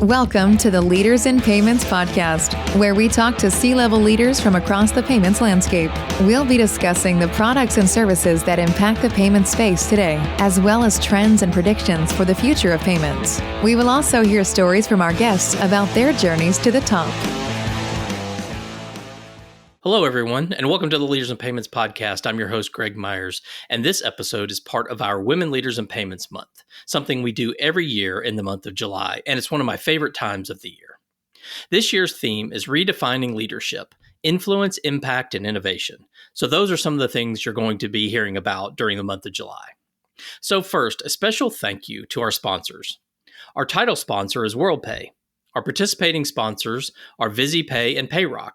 Welcome to the Leaders in Payments podcast, where we talk to C-level leaders from across the payments landscape. We'll be discussing the products and services that impact the payment space today, as well as trends and predictions for the future of payments. We will also hear stories from our guests about their journeys to the top. Hello, everyone, and welcome to the Leaders in Payments podcast. I'm your host, Greg Myers, and this episode is part of our Women Leaders in Payments Month, something we do every year in the month of July, and it's one of my favorite times of the year. This year's theme is redefining leadership, influence, impact, and innovation. So those are some of the things you're going to be hearing about during the month of July. So first, a special thank you to our sponsors. Our title sponsor is WorldPay. Our participating sponsors are VisiPay and PayRock.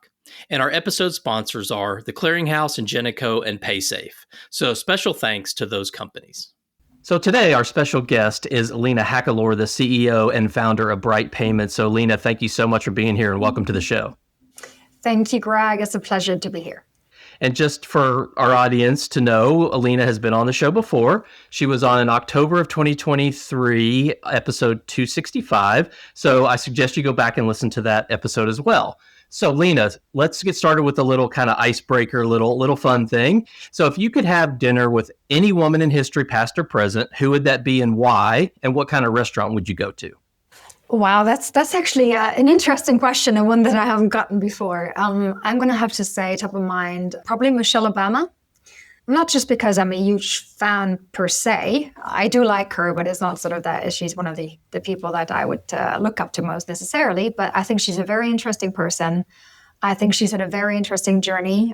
And our episode sponsors are The Clearinghouse, Ingenico, and PaySafe. So special thanks to those companies. So today, our special guest is Lena Hackelöer, the CEO and founder of Brite Payments. So Lena, thank you so much for being here and welcome to the show. Thank you, Greg. It's a pleasure to be here. And just for our audience to know, Lena has been on the show before. She was on in October of 2023, episode 265. So I suggest you go back and listen to that episode as well. So Lena, let's get started with a little kind of icebreaker, little fun thing. So if you could have dinner with any woman in history, past or present, who would that be and why? And what kind of restaurant would you go to? Wow, that's actually an interesting question and one that I haven't gotten before. I'm going to have to say, top of mind, probably Michelle Obama. Not just because I'm a huge fan per se. I do like her, but it's not sort of that she's one of the people that I would look up to most necessarily. But I think she's a very interesting person. I think she's had a very interesting journey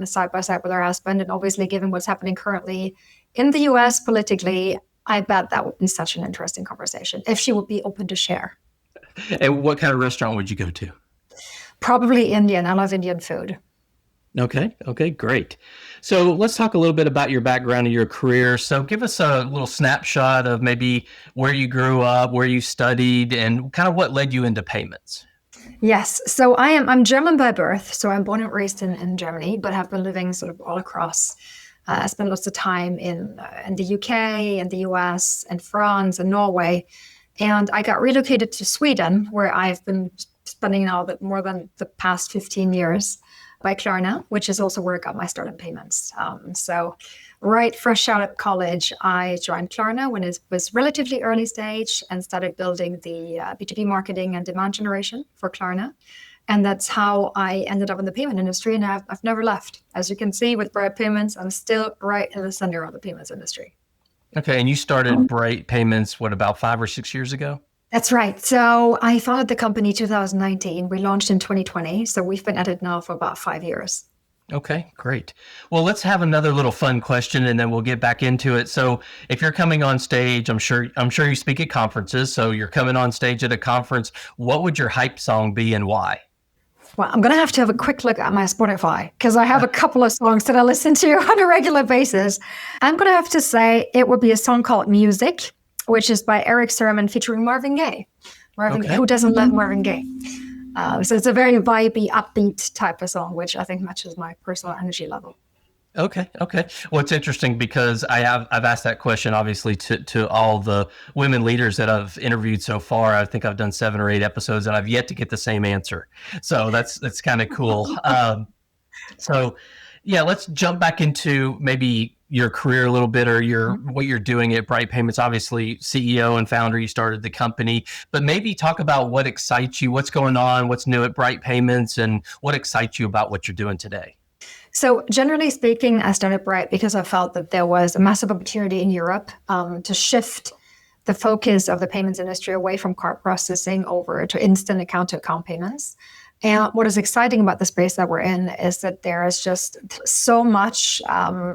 side by side with her husband. And obviously, given what's happening currently in the US politically, I bet that would be such an interesting conversation if she would be open to share. And what kind of restaurant would you go to? Probably Indian. I love Indian food. Okay, great. So let's talk a little bit about your background and your career. So give us a little snapshot of maybe where you grew up, where you studied, and kind of what led you into payments. Yes, so I'm German by birth. So I'm born and raised in Germany, but have been living sort of all across. I spent lots of time in the UK, and the US, and France, and Norway. And I got relocated to Sweden, where I've been spending now a bit more than the past 15 years. By Klarna, which is also where I got my start in payments. So right fresh out of college, I joined Klarna when it was relatively early stage and started building the B2B marketing and demand generation for Klarna. And that's how I ended up in the payment industry, and I've never left. As you can see with Brite Payments, I'm still right in the center of the payments industry. Okay, and you started Brite Payments, about 5 or 6 years ago? That's right. So I founded the company 2019. We launched in 2020. So we've been at it now for about 5 years. Okay, great. Well, let's have another little fun question and then we'll get back into it. So if you're coming on stage, I'm sure you speak at conferences. So you're coming on stage at a conference. What would your hype song be and why? Well, I'm going to have a quick look at my Spotify because I have a couple of songs that I listen to on a regular basis. I'm going to have to say it would be a song called Music, which is by Eric Sermon featuring Marvin Gaye. Who doesn't love Marvin Gaye? So it's a very vibey, upbeat type of song, which I think matches my personal energy level. Okay. Well, it's interesting because I've asked that question, obviously, to all the women leaders that I've interviewed so far. I think I've done 7 or 8 episodes, and I've yet to get the same answer. So that's kind of cool. So, yeah, let's jump back into maybe your career a little bit or what you're doing at Brite Payments. Obviously, CEO and founder, you started the company, but maybe talk about what excites you, what's going on, what's new at Brite Payments, and what excites you about what you're doing today. So generally speaking, I started Brite because I felt that there was a massive opportunity in Europe to shift the focus of the payments industry away from card processing over to instant account-to-account payments. And what is exciting about the space that we're in is that there is just so much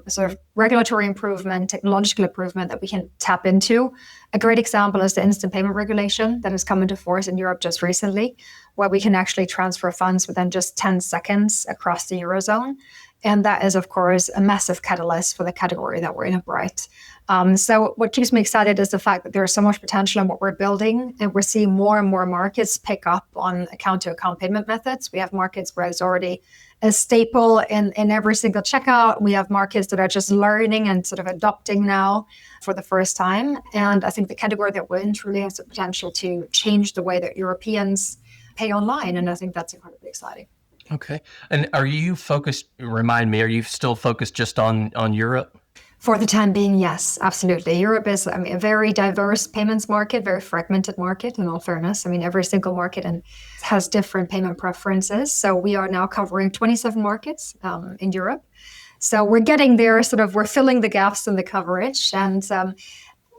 sort of regulatory improvement, technological improvement that we can tap into. A great example is the instant payment regulation that has come into force in Europe just recently, where we can actually transfer funds within just 10 seconds across the Eurozone. And that is, of course, a massive catalyst for the category that we're in at Brite. So what keeps me excited is the fact that there's so much potential in what we're building, and we're seeing more and more markets pick up on account-to-account payment methods. We have markets where it's already a staple in every single checkout. We have markets that are just learning and sort of adopting now for the first time. And I think the category that we're in truly has the potential to change the way that Europeans pay online. And I think that's incredibly exciting. Okay. And are you focused, remind me, are you still focused just on Europe? For the time being, yes, absolutely. Europe is, a very diverse payments market, very fragmented market, in all fairness. Every single market has different payment preferences. So we are now covering 27 markets in Europe. So we're getting there, we're filling the gaps in the coverage. And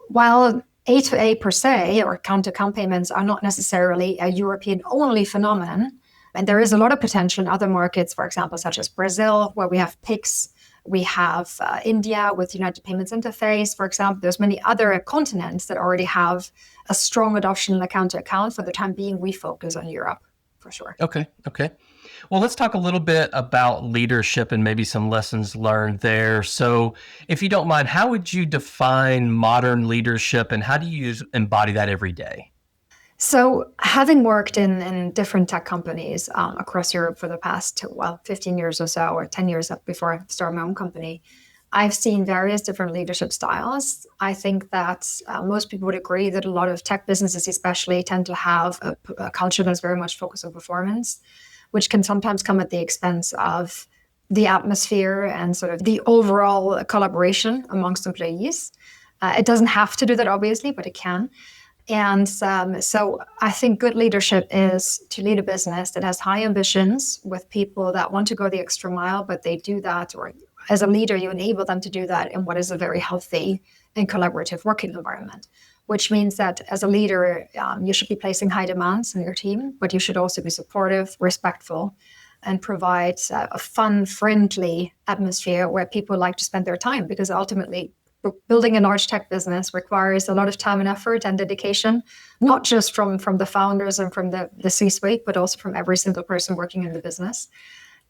while A2A per se, or account-to-account payments, are not necessarily a European-only phenomenon, and there is a lot of potential in other markets, for example, such as Brazil, where we have PIX. We have India with United Payments Interface, for example. There's many other continents that already have a strong adoption in account-to-account. For the time being, we focus on Europe, for sure. Okay. Well, let's talk a little bit about leadership and maybe some lessons learned there. So if you don't mind, how would you define modern leadership, and how do you embody that every day? So having worked in different tech companies across Europe for the past, 15 years or so, or 10 years before I started my own company, I've seen various different leadership styles. I think that most people would agree that a lot of tech businesses especially tend to have a culture that's very much focused on performance, which can sometimes come at the expense of the atmosphere and sort of the overall collaboration amongst employees. It doesn't have to do that, obviously, but it can. And so I think good leadership is to lead a business that has high ambitions with people that want to go the extra mile, but they do that, or as a leader, you enable them to do that in what is a very healthy and collaborative working environment, which means that as a leader, you should be placing high demands on your team, but you should also be supportive, respectful, and provide a fun, friendly atmosphere where people like to spend their time, because ultimately, building a large tech business requires a lot of time and effort and dedication, not just from the founders and from the C-suite, but also from every single person working in the business.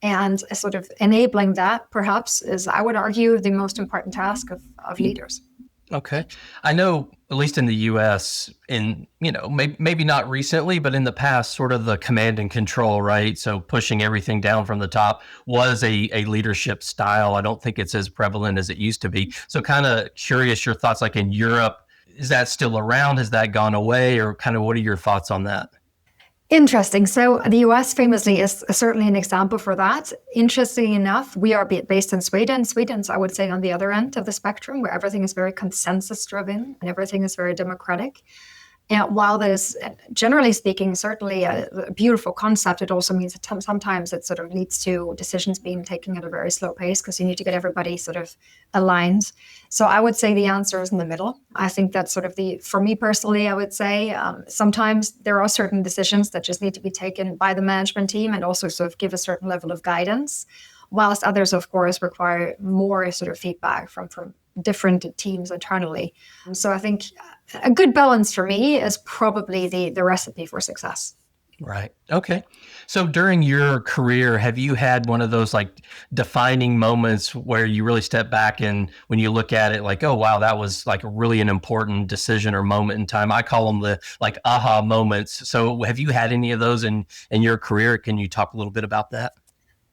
And sort of enabling that, perhaps, is, I would argue, the most important task of leaders. Okay. I know, at least in the US, maybe not recently, but in the past, sort of the command and control, right? So pushing everything down from the top was a leadership style. I don't think it's as prevalent as it used to be. So kind of curious your thoughts, like in Europe, is that still around? Has that gone away? Or kind of what are your thoughts on that? Interesting. So the US famously is certainly an example for that. Interestingly enough, we are based in Sweden. Sweden's, I would say, on the other end of the spectrum, where everything is very consensus driven and everything is very democratic. And while that is, generally speaking, certainly a beautiful concept, it also means that sometimes it sort of leads to decisions being taken at a very slow pace, because you need to get everybody sort of aligned. So I would say the answer is in the middle. I think that's sort of for me personally, I would say sometimes there are certain decisions that just need to be taken by the management team and also sort of give a certain level of guidance, whilst others, of course, require more sort of feedback from different teams internally. So I think a good balance for me is probably the recipe for success. Right. Okay. So during your career, have you had one of those like defining moments where you really step back and when you look at it like, oh, wow, that was like really an important decision or moment in time? I call them the like aha moments. So have you had any of those in your career? Can you talk a little bit about that?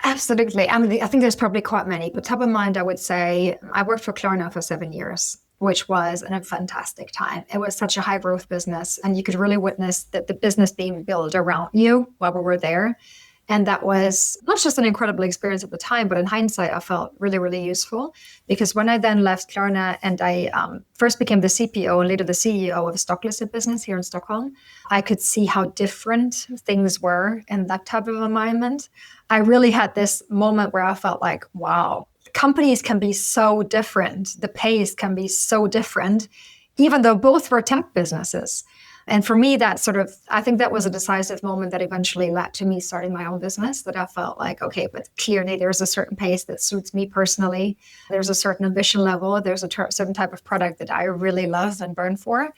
Absolutely. I think there's probably quite many, but top of mind, I would say I worked for Klarna for 7 years, which was a fantastic time. It was such a high growth business, and you could really witness that the business being built around you while we were there. And that was not just an incredible experience at the time, but in hindsight, I felt really, really useful, because when I then left Klarna and I first became the CPO and later the CEO of a stock listed business here in Stockholm, I could see how different things were in that type of environment. I really had this moment where I felt like, wow, companies can be so different. The pace can be so different, even though both were tech businesses. And for me, I think that was a decisive moment that eventually led to me starting my own business, that I felt like, okay, but clearly there's a certain pace that suits me personally. There's a certain ambition level. There's a certain type of product that I really love and burn for.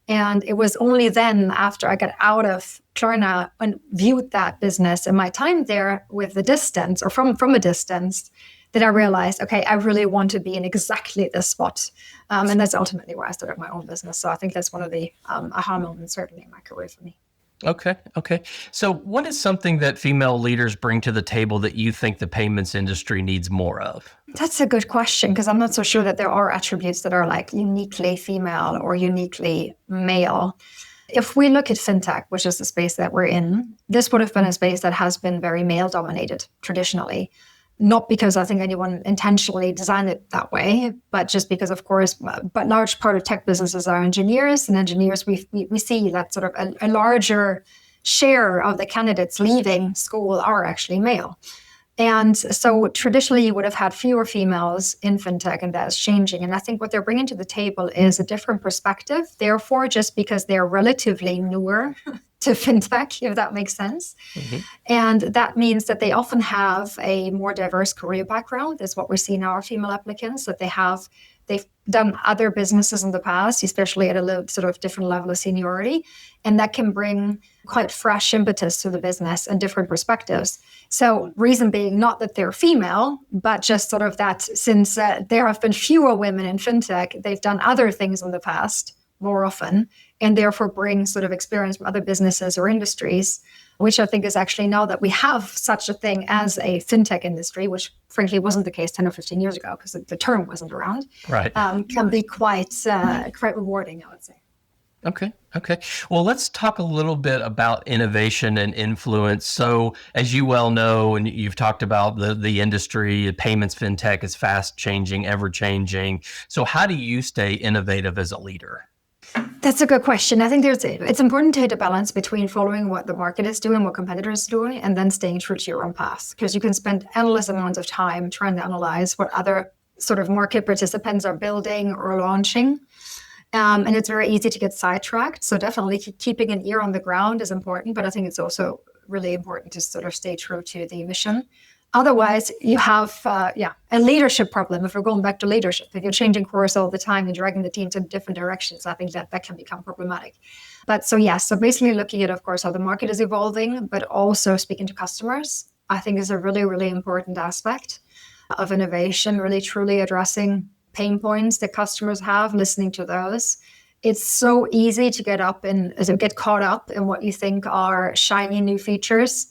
And it was only then, after I got out of Klarna and viewed that business and my time there with the distance, or from a distance, that I realized, okay, I really want to be in exactly this spot. And that's ultimately why I started my own business. So I think that's one of the aha moments, certainly in my career for me. Okay. So what is something that female leaders bring to the table that you think the payments industry needs more of? That's a good question, because I'm not so sure that there are attributes that are like uniquely female or uniquely male. If we look at FinTech, which is the space that we're in, this would have been a space that has been very male dominated traditionally. Not because I think anyone intentionally designed it that way, but just because, of course, but large part of tech businesses are engineers, and engineers, we see that sort of a larger share of the candidates leaving school are actually male. And so traditionally, you would have had fewer females in FinTech, and that's changing. And I think what they're bringing to the table is a different perspective. Therefore, just because they're relatively newer to FinTech, if that makes sense. Mm-hmm. And that means that they often have a more diverse career background, is what we see in our female applicants, that they've done other businesses in the past, especially at a little sort of different level of seniority. And that can bring quite fresh impetus to the business and different perspectives. So reason being not that they're female, but just sort of that since there have been fewer women in FinTech, they've done other things in the past more often, and therefore bring sort of experience from other businesses or industries, which I think is actually, now that we have such a thing as a FinTech industry, which frankly wasn't the case 10 or 15 years ago because the term wasn't around, right? Can be quite rewarding, I would say. Okay. Well, let's talk a little bit about innovation and influence. So as you well know, and you've talked about the industry, payments, FinTech is fast changing, ever changing. So how do you stay innovative as a leader? That's a good question. I think it's important to hit a balance between following what the market is doing, what competitors are doing, and then staying true to your own path. Because you can spend endless amounts of time trying to analyze what other sort of market participants are building or launching. And it's very easy to get sidetracked. So definitely keeping an ear on the ground is important, but I think it's also really important to sort of stay true to the mission. Otherwise, you have a leadership problem. If we're going back to leadership, if you're changing course all the time and dragging the teams in different directions, I think that can become problematic. But so basically looking at, of course, how the market is evolving, but also speaking to customers, I think is a really, really important aspect of innovation, really truly addressing pain points that customers have, listening to those. It's so easy to get caught up in what you think are shiny new features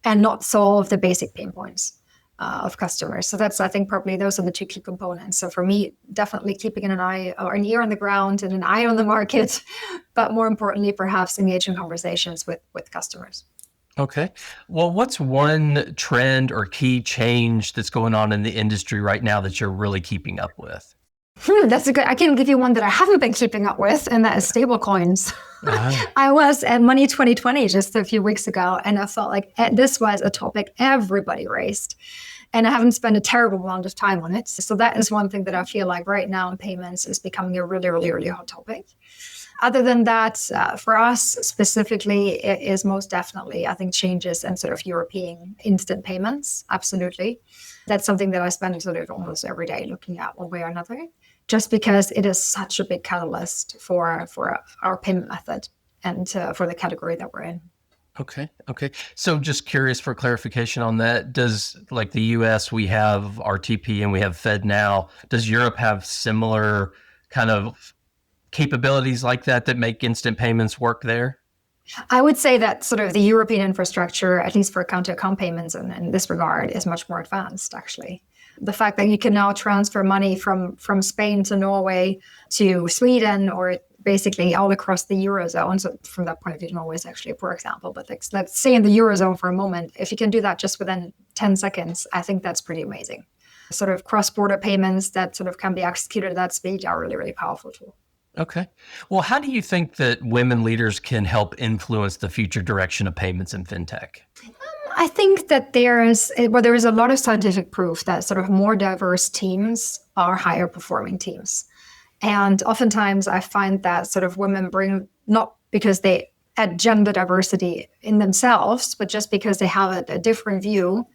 and not solve the basic pain points of customers. So I think probably those are the two key components. So for me, definitely keeping an eye or an ear on the ground and an eye on the market, but more importantly, perhaps engage in conversations with customers. Okay. Well, what's one trend or key change that's going on in the industry right now that you're really keeping up with? That's I can give you one that I haven't been keeping up with, and that is stablecoins. I was at Money 2020 just a few weeks ago, and I felt like this was a topic everybody raised. And I haven't spent a terrible amount of time on it. So that is one thing that I feel like right now in payments is becoming a really, really, really hot topic. Other than that, for us specifically, it is most definitely, I think, changes in sort of European instant payments. Absolutely. That's something that I spend sort of almost every day looking at one way or another, just because it is such a big catalyst for our payment method and for the category that we're in. Okay. So just curious for clarification on that, does like the US, we have RTP and we have FedNow, does Europe have similar kind of capabilities like that make instant payments work there? I would say that sort of the European infrastructure, at least for account-to-account payments in this regard, is much more advanced, actually. The fact that you can now transfer money from Spain to Norway to Sweden, or basically all across the Eurozone. So from that point of view, Norway is actually a poor example. But let's say in the Eurozone for a moment, if you can do that just within 10 seconds, I think that's pretty amazing. Sort of cross-border payments that sort of can be executed at that speed are really, really powerful tool. Okay. Well, how do you think that women leaders can help influence the future direction of payments in FinTech? I think that there is a lot of scientific proof that sort of more diverse teams are higher performing teams. And oftentimes I find that sort of women bring, not because they add gender diversity in themselves, but just because they have a different view,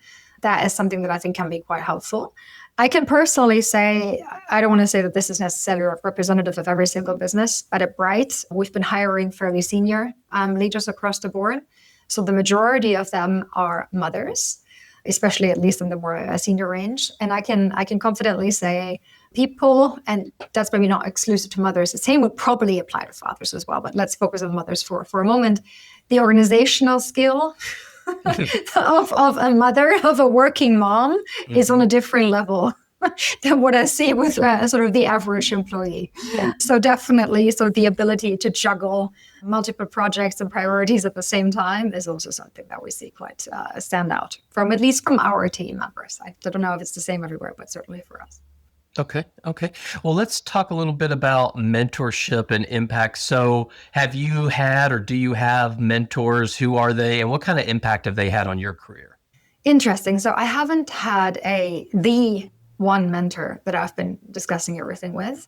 that is something that I think can be quite helpful. I can personally say, I don't want to say that this is necessarily representative of every single business, but at Brite, we've been hiring fairly senior leaders across the board. So the majority of them are mothers. especially at least in the more senior range. And I can confidently say people, and that's maybe not exclusive to mothers, the same would probably apply to fathers as well, but let's focus on mothers for a moment. The organizational skill of a mother, of a working mom, is on a different level than what I see with sort of the average employee. Yeah. So definitely sort of the ability to juggle multiple projects and priorities at the same time is also something that we see quite stand out from, at least from our team members. I don't know if it's the same everywhere, but certainly for us. Okay. Well, let's talk a little bit about mentorship and impact. So have you had or do you have mentors? Who are they and what kind of impact have they had on your career? Interesting. So I haven't had the one mentor that I've been discussing everything with.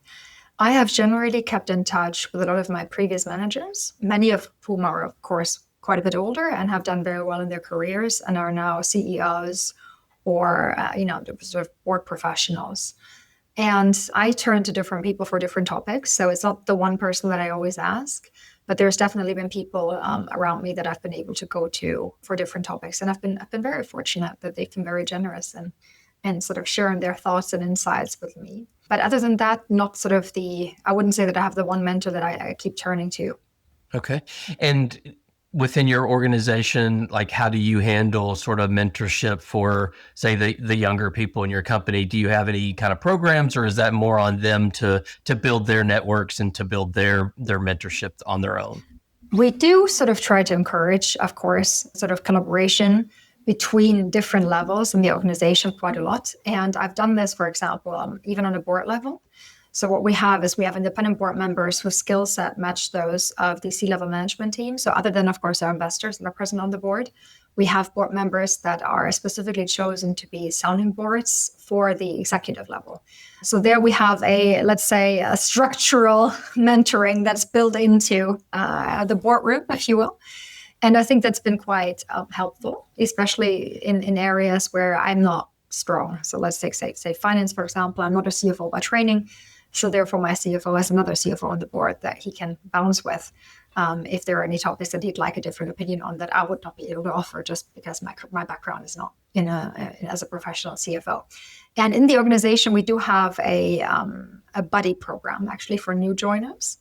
I have generally kept in touch with a lot of my previous managers, many of whom are, of course, quite a bit older and have done very well in their careers and are now CEOs or, sort of board professionals. And I turn to different people for different topics. So it's not the one person that I always ask, but there's definitely been people around me that I've been able to go to for different topics. And I've been very fortunate that they've been very generous and sort of sharing their thoughts and insights with me. But other than that, not sort of I wouldn't say that I have the one mentor that I keep turning to. Okay. And within your organization, like how do you handle sort of mentorship for, say, the younger people in your company? Do you have any kind of programs, or is that more on them to build their networks and to build their mentorship on their own? We do sort of try to encourage, of course, sort of collaboration between different levels in the organization quite a lot. And I've done this, for example, even on a board level. So what we have is we have independent board members whose skill set match those of the C-level management team. So other than, of course, our investors that are present on the board, we have board members that are specifically chosen to be sounding boards for the executive level. So there we have let's say, a structural mentoring that's built into the boardroom, if you will. And I think that's been quite helpful, especially in areas where I'm not strong. So let's take, say finance, for example. I'm not a CFO by training. So therefore, my CFO has another CFO on the board that he can bounce with if there are any topics that he'd like a different opinion on that I would not be able to offer just because my background is not as a professional CFO. And in the organization, we do have a buddy program actually for new joiners,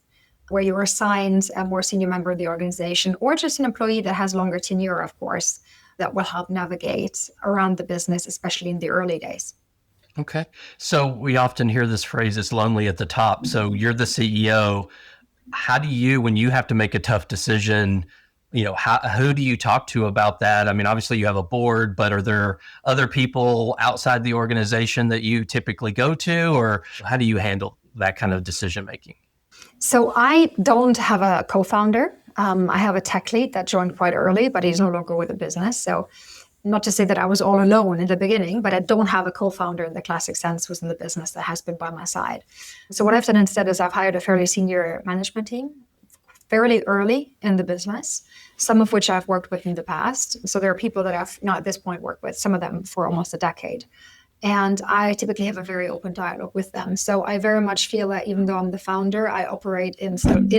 where you are assigned a more senior member of the organization or just an employee that has longer tenure, of course, that will help navigate around the business, especially in the early days. Okay. So we often hear this phrase, it's lonely at the top. So you're the CEO. How do you, when you have to make a tough decision, who do you talk to about that? I mean, obviously you have a board, but are there other people outside the organization that you typically go to, or how do you handle that kind of decision making? So I don't have a co-founder. I have a tech lead that joined quite early, but he's no longer with the business. So not to say that I was all alone in the beginning, but I don't have a co-founder in the classic sense who's in the business that has been by my side. So what I've done instead is I've hired a fairly senior management team fairly early in the business, some of which I've worked with in the past. So there are people that I've not at this point worked with, some of them for almost a decade. And I typically have a very open dialogue with them. So I very much feel that even though I'm the founder, I operate in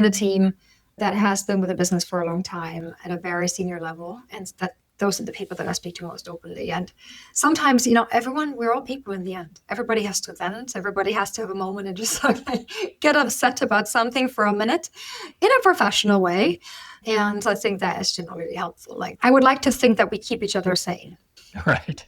a team that has been with the business for a long time at a very senior level. And that those are the people that I speak to most openly. And sometimes, we're all people in the end. Everybody has to vent. Everybody has to have a moment and just get upset about something for a minute in a professional way. And I think that is generally helpful. I would like to think that we keep each other sane. Right.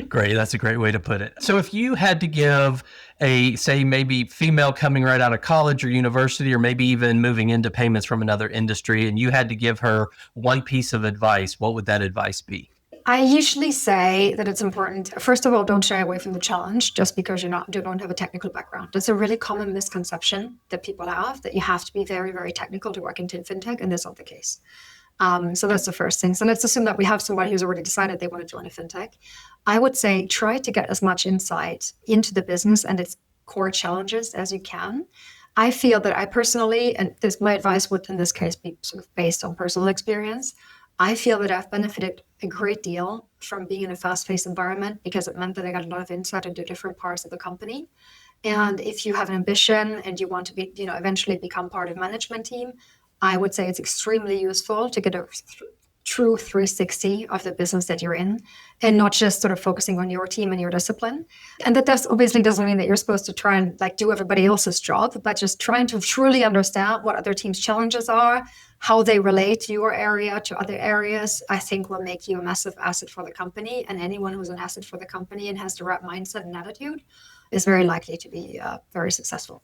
Great. That's a great way to put it. So if you had to give say maybe female coming right out of college or university, or maybe even moving into payments from another industry, and you had to give her one piece of advice, what would that advice be? I usually say that it's important, first of all, don't shy away from the challenge just because you don't have a technical background. That's a really common misconception that people have, that you have to be very, very technical to work in FinTech, and that's not the case. So that's the first thing. So let's assume that we have somebody who's already decided they want to join a FinTech. I would say try to get as much insight into the business and its core challenges as you can. I feel that I personally, and my advice would in this case be sort of based on personal experience, I feel that I've benefited a great deal from being in a fast-paced environment because it meant that I got a lot of insight into different parts of the company. And if you have an ambition and you want to be, eventually become part of management team, I would say it's extremely useful to get a true 360 of the business that you're in, and not just sort of focusing on your team and your discipline. And that obviously doesn't mean that you're supposed to try and like do everybody else's job, but just trying to truly understand what other teams' challenges are, how they relate to your area, to other areas, I think will make you a massive asset for the company. And anyone who's an asset for the company and has the right mindset and attitude is very likely to be very successful.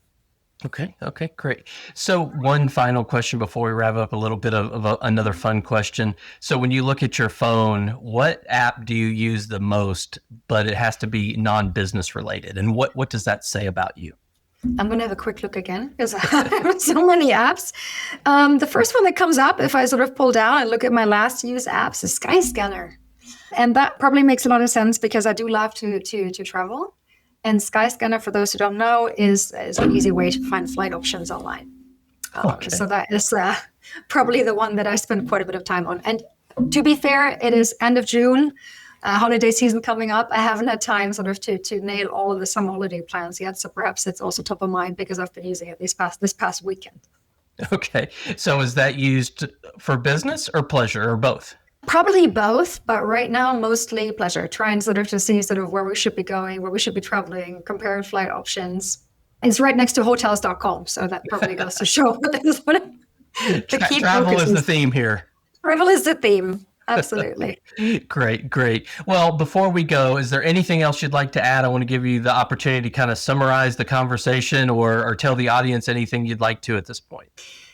Okay, great. So one final question before we wrap up, a little bit of another fun question. So when you look at your phone, what app do you use the most, but it has to be non-business related? And what does that say about you? I'm going to have a quick look again because I have so many apps. The first one that comes up, if I sort of pull down and look at my last used apps, is Skyscanner. And that probably makes a lot of sense because I do love to travel. And Skyscanner, for those who don't know, is an easy way to find flight options online. So that is probably the one that I spend quite a bit of time on. And to be fair, it is end of June, holiday season coming up. I haven't had time sort of to nail all of the summer holiday plans yet. So perhaps it's also top of mind because I've been using it this past weekend. Okay. So is that used for business or pleasure or both? Probably both, but right now, mostly pleasure. Trying sort of to see sort of where we should be going, where we should be traveling, comparing flight options. It's right next to hotels.com, so that probably goes to show that is what the key travel is the theme here. Travel is the theme. Absolutely. Great. Well, before we go, is there anything else you'd like to add? I want to give you the opportunity to kind of summarize the conversation or tell the audience anything you'd like to at this point.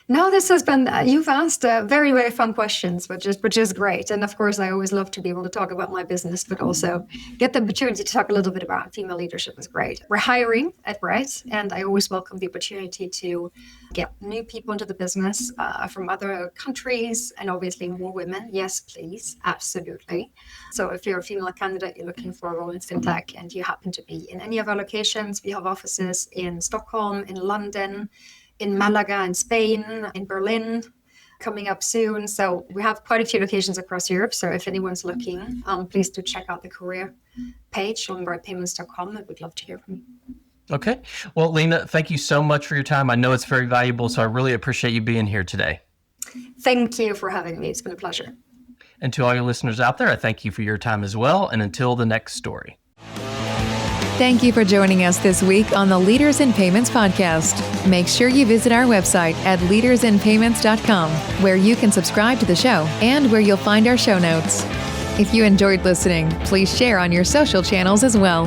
No, this has been, you've asked very, very fun questions, which is great. And of course, I always love to be able to talk about my business, but also get the opportunity to talk a little bit about female leadership is great. We're hiring at Brite, and I always welcome the opportunity to get new people into the business from other countries and obviously more women. Yes, please. Absolutely. So if you're a female candidate, you're looking for a role in FinTech and you happen to be in any of our locations, we have offices in Stockholm, in London, in Malaga, in Spain, in Berlin, coming up soon. So we have quite a few locations across Europe. So if anyone's looking, please do check out the career page on britepayments.com. I would love to hear from you. Okay. Well, Lena, thank you so much for your time. I know it's very valuable, so I really appreciate you being here today. Thank you for having me. It's been a pleasure. And to all your listeners out there, I thank you for your time as well. And until the next story. Thank you for joining us this week on the Leaders in Payments podcast. Make sure you visit our website at leadersinpayments.com, where you can subscribe to the show and where you'll find our show notes. If you enjoyed listening, please share on your social channels as well.